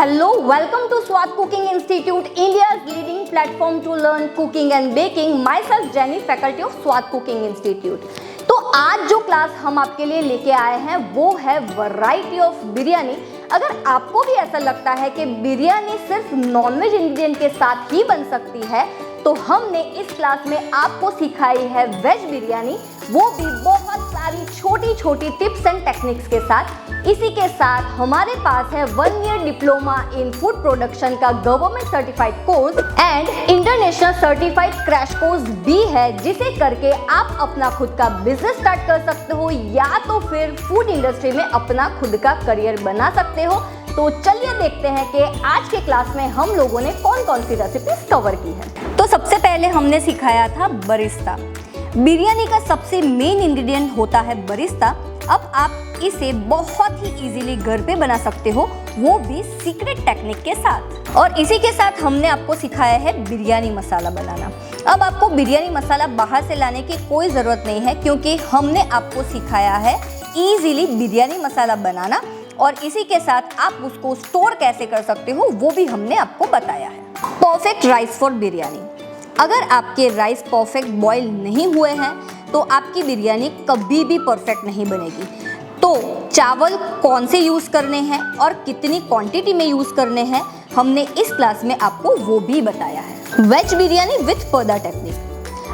Hello, welcome to Swad Cooking Institute, India's leading platform to learn cooking and baking. Myself Jenny, faculty of Swad Cooking Institute. तो आज जो class हम आपके लिए लेके आए हैं वो है वैरायटी ऑफ बिरयानी। अगर आपको भी ऐसा लगता है कि बिरयानी सिर्फ नॉनवेज इंग्रेडिएंट के साथ ही बन सकती है, तो हमने इस क्लास में आपको सिखाई है वेज बिरयानी, वो भी बहुत सारी छोटी छोटी टिप्स एंड टेक्निक्स के साथ। इसी के साथ हमारे पास है 1 year diploma in food production का government certified course and international certified crash course भी है, जिसे करके आप अपना खुद का बिजनेस स्टार्ट कर सकते हो या तो फिर फूड इंडस्ट्री में अपना खुद का करियर बना सकते हो। तो चलिए देखते हैं कि आज के क्लास में हम लोगों ने कौन कौन सी रेसिपीज कवर की है। तो सबसे पहले हमने सिखाया था बरिस्ता। बिरयानी का सबसे मेन इंग्रेडिएंट होता है बरिस्ता। अब आप इसे बहुत ही इजीली घर पे बना सकते हो, वो भी सीक्रेट टेक्निक के साथ। और इसी के साथ हमने आपको सिखाया है बिरयानी मसाला बनाना। अब आपको बिरयानी मसाला बाहर से लाने की कोई ज़रूरत नहीं है, क्योंकि हमने आपको सिखाया है इजीली बिरयानी मसाला बनाना, और इसी के साथ आप उसको स्टोर कैसे कर सकते हो वो भी हमने आपको बताया है। Perfect rice for biryani. अगर आपके राइस परफेक्ट बॉईल नहीं हुए हैं तो आपकी बिरयानी कभी भी परफेक्ट नहीं बनेगी। तो चावल कौन से यूज़ करने हैं और कितनी क्वांटिटी में यूज़ करने हैं, हमने इस क्लास में आपको वो भी बताया है। वेज बिरयानी विथ पर्दा टेक्निक।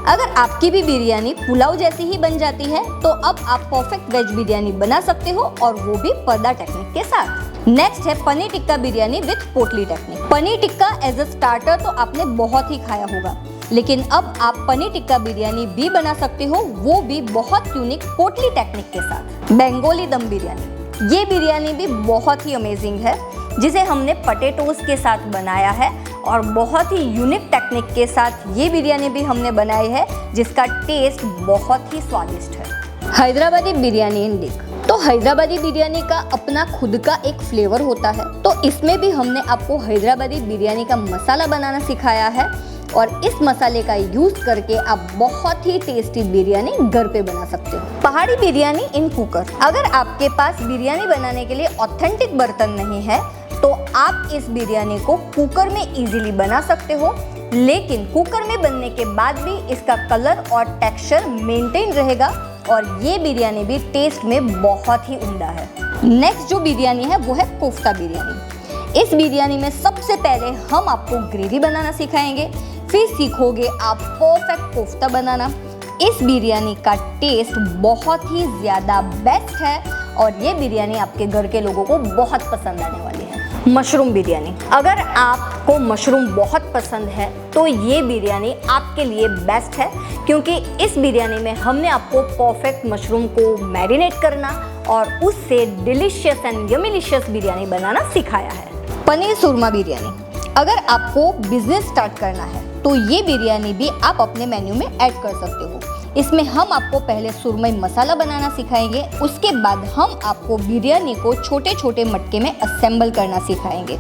अगर आपकी भी बिरयानी पुलाव जैसी ही बन जाती है तो अब आप परफेक्ट वेज बिरयानी बना सकते हो, और वो भी पर्दा टेक्निक के साथ। नेक्स्ट है paneer tikka biryani with potli technique. Paneer tikka as a starter तो आपने बहुत ही खाया होगा, लेकिन अब आप पनीर टिक्का बिरयानी भी बना सकते हो, वो भी बहुत यूनिक पोटली टेक्निक के साथ। बंगाली दम बिरयानी। ये बिरयानी भी बहुत ही अमेजिंग है, जिसे हमने पटेटोज के साथ बनाया है, और बहुत ही यूनिक टेक्निक के साथ ये बिरयानी भी हमने बनाई है, जिसका टेस्ट बहुत ही स्वादिष्ट है। हैदराबादी बिरयानी इन डिक। तो हैदराबादी बिरयानी का अपना खुद का एक फ्लेवर होता है, तो इसमें भी हमने आपको हैदराबादी बिरयानी का मसाला बनाना सिखाया है, और इस मसाले का यूज करके आप बहुत ही टेस्टी बिरयानी घर पे बना सकते हो। पहाड़ी बिरयानी इन कुकर। अगर आपके पास बिरयानी बनाने के लिए ऑथेंटिक बर्तन नहीं है तो आप इस बिरयानी को कुकर में इजीली बना सकते हो, लेकिन कुकर में बनने के बाद भी इसका कलर और टेक्सचर मेंटेन रहेगा, और ये बिरयानी भी टेस्ट में बहुत ही उम्दा है। नेक्स्ट जो बिरयानी है वो है कोफ्ता बिरयानी। इस बिरयानी में सबसे पहले हम आपको ग्रेवी बनाना सिखाएंगे, फिर सीखोगे आप परफेक्ट कोफ्ता बनाना। इस बिरयानी का टेस्ट बहुत ही ज़्यादा बेस्ट है, और ये बिरयानी आपके घर के लोगों को बहुत पसंद आने वाली है। मशरूम बिरयानी। अगर आपको मशरूम बहुत पसंद है तो ये बिरयानी आपके लिए बेस्ट है, क्योंकि इस बिरयानी में हमने आपको परफेक्ट मशरूम को मैरिनेट करना और उससे डिलीशियस एंड यमीलिशियस बिरयानी बनाना सिखाया है। पनीर सुरमा बिरयानी। अगर आपको बिजनेस स्टार्ट करना है तो ये बिरयानी भी आप अपने मेन्यू में ऐड कर सकते हो। इसमें हम आपको पहले सुरमई मसाला बनाना सिखाएंगे, उसके बाद हम आपको बिरयानी को छोटे छोटे मटके में असेंबल करना सिखाएंगे,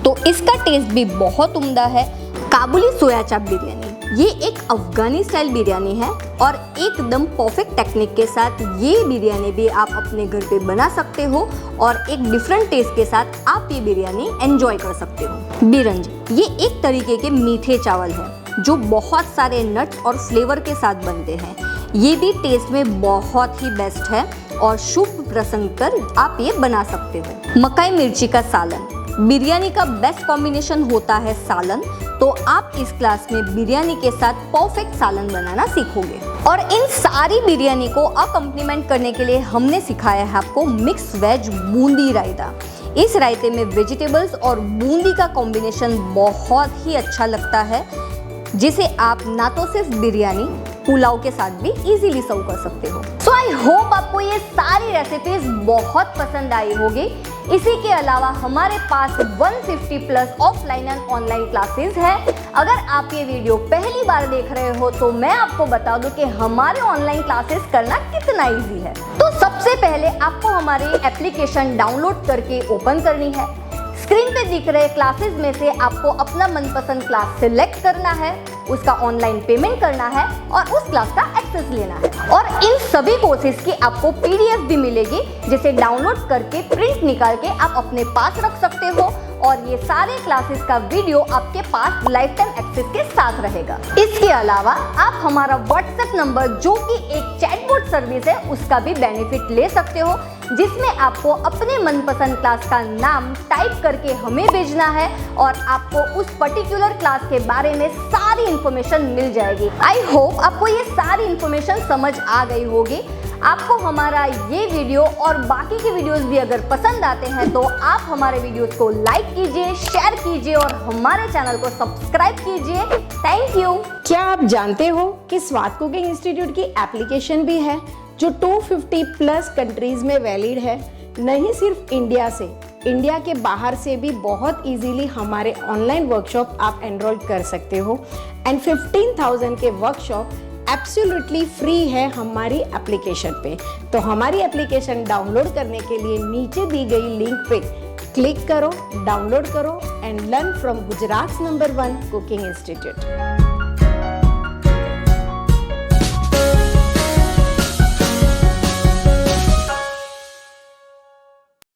तो इसका टेस्ट भी बहुत उम्दा है। काबुली सोया चाप बिरयानी। ये एक अफगानी स्टाइल बिरयानी है, और एकदम परफेक्ट टेक्निक के साथ ये बिरयानी भी आप अपने घर पे बना सकते हो, और एक डिफरेंट टेस्ट के साथ आप ये बिरयानी एंजॉय कर सकते हो। बिरंज। ये एक तरीके के मीठे चावल है जो बहुत सारे नट्स और फ्लेवर के साथ बनते हैं। ये भी टेस्ट में बहुत ही बेस्ट है, और शुभ प्रसंग पर आप ये बना सकते हो। मकाई मिर्ची का सालन। बिरयानी का बेस्ट कॉम्बिनेशन होता है सालन, तो आप इस क्लास में बिरयानी के साथ परफेक्ट सालन बनाना सीखोगे। और इन सारी बिरयानी को अकम्पनीमेंट करने के लिए हमने सिखाया है आपको मिक्स वेज बूंदी रायता। इस रायते में वेजिटेबल्स और बूंदी का कॉम्बिनेशन बहुत ही अच्छा लगता है, जिसे आप ना तो सिर्फ बिरयानी पुलाव के साथ भी इजीली सर्व कर सकते हो। सो आई होप आपको ये सारी रेसिपीज बहुत पसंद आई होगी। इसी के अलावा हमारे पास 150 plus offline and online classes है। अगर आप ये वीडियो पहली बार देख रहे हो तो मैं आपको बता दूं कि हमारे ऑनलाइन क्लासेस करना कितना इजी है। तो सबसे पहले आपको हमारी एप्लीकेशन डाउनलोड करके ओपन करनी है। स्क्रीन पे दिख रहे क्लासेस में से आपको अपना मनपसंद क्लास सिलेक्ट करना है, उसका ऑनलाइन पेमेंट करना है और उस क्लास का एक्सेस लेना है। और इन सभी कोर्सेज की आपको पीडीएफ भी मिलेगी, जिसे डाउनलोड करके प्रिंट निकाल के आप अपने पास रख सकते हो और ये सारे क्लासेस का वीडियो आपके पास लाइफ टाइम एक्सेस के साथ रहेगा। इसके अलावा आप हमारा WhatsApp नंबर, जो कि एक चैटबॉट सर्विस है, उसका भी बेनिफिट ले सकते हो, जिसमें आपको अपने मनपसंद क्लास का नाम टाइप करके हमें भेजना है और आपको उस पर्टिकुलर क्लास के बारे में सारी इंफॉर्मेशन मिल जाएगी। आई होप आपको ये सारी इंफॉर्मेशन समझ आ गई होगी। आपको हमारा ये वीडियो और बाकी के वीडियोस भी अगर पसंद आते हैं तो आप हमारे वीडियोस को लाइक कीजिए, शेयर कीजिए और हमारे चैनल को सब्सक्राइब कीजिए। Thank you. क्या आप जानते हो कि स्वाद कुकिंग इंस्टीट्यूट की एप्लीकेशन भी है जो 250 प्लस कंट्रीज में वैलिड है। नहीं सिर्फ इंडिया से, इंडिया के बाहर से भी बहुत इजीली हमारे ऑनलाइन वर्कशॉप आप एनरोल कर सकते हो एंड 15,000 के वर्कशॉप एब्सोल्युटली फ्री है हमारी एप्लीकेशन पे। तो हमारी एप्लीकेशन डाउनलोड करने के लिए नीचे दी गई लिंक पे क्लिक करो, डाउनलोड करो and learn from Gujarat number 1 cooking institute.